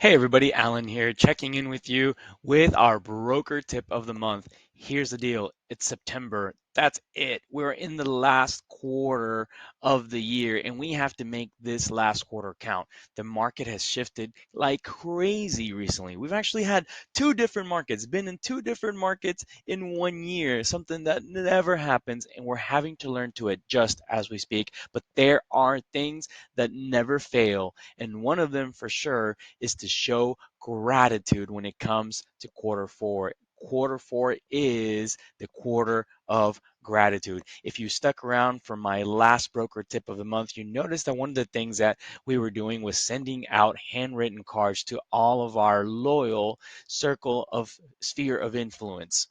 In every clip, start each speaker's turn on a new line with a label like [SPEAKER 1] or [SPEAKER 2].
[SPEAKER 1] Hey everybody, Alan here, checking in with you with our broker tip of the month. Here's the deal. It's September. That's it. We're in the last quarter of the year and we have to make this last quarter count. The market has shifted like crazy recently. We've actually had two different markets, been in two different markets in 1 year, something that never happens, and we're having to learn to adjust as we speak. But there are things that never fail, and one of them for sure is to show gratitude when it comes to quarter four. Quarter four is the quarter of gratitude. If you stuck around for my last broker tip of the month, you noticed that one of the things that we were doing was sending out handwritten cards to all of our loyal circle of sphere of influence.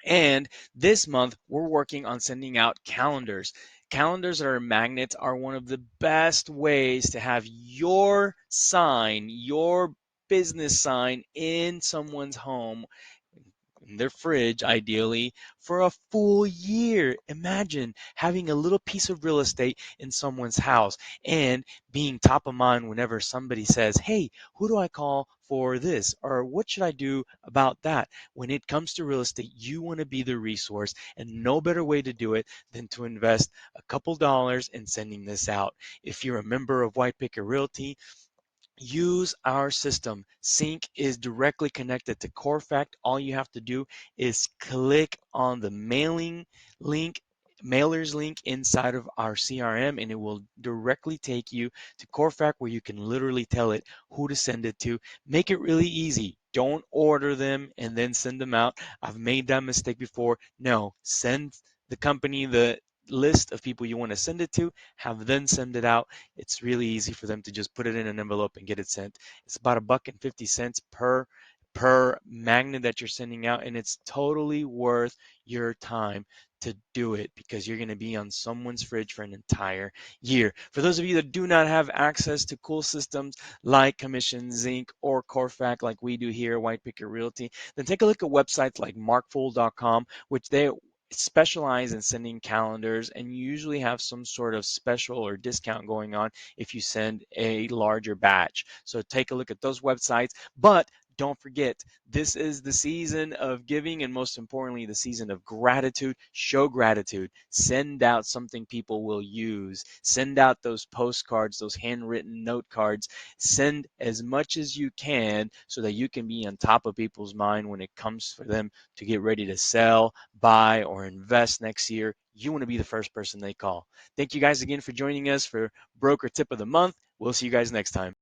[SPEAKER 1] And this month, we're working on sending out calendars. Calendars that are magnets are one of the best ways to have your sign, your business sign in someone's home, in their fridge, ideally, for a full year. Imagine having a little piece of real estate in someone's house and being top of mind whenever somebody says, hey, who do I call for this? Or what should I do about that? When it comes to real estate, you want to be the resource, and no better way to do it than to invest a couple dollars in sending this out. If you're a member of White Picket Realty, use our system. Sync is directly connected to CoreFact. All you have to do is click on the link, mailers link inside of our CRM, and it will directly take you to CoreFact where you can literally tell it who to send it to. Make it really easy. Don't order them and then send them out. I've made that mistake before. No, send the company the list of people you want to send it to, have them send it out. It's really easy for them to just put it in an envelope and get it sent. It's about $1.50 per magnet that you're sending out, and it's totally worth your time to do it because you're going to be on someone's fridge for an entire year. For those of you that do not have access to cool systems like Commission Zinc or Corfac like we do here at White Picket Realty, then take a look at websites like markfool.com, which they specialize in sending calendars and usually have some sort of special or discount going on if you send a larger batch. So take a look at those websites. But don't forget, this is the season of giving, and most importantly, the season of gratitude. Show gratitude. Send out something people will use. Send out those postcards, those handwritten note cards. Send as much as you can so that you can be on top of people's mind when it comes for them to get ready to sell, buy, or invest next year. You want to be the first person they call. Thank you guys again for joining us for Broker Tip of the Month. We'll see you guys next time.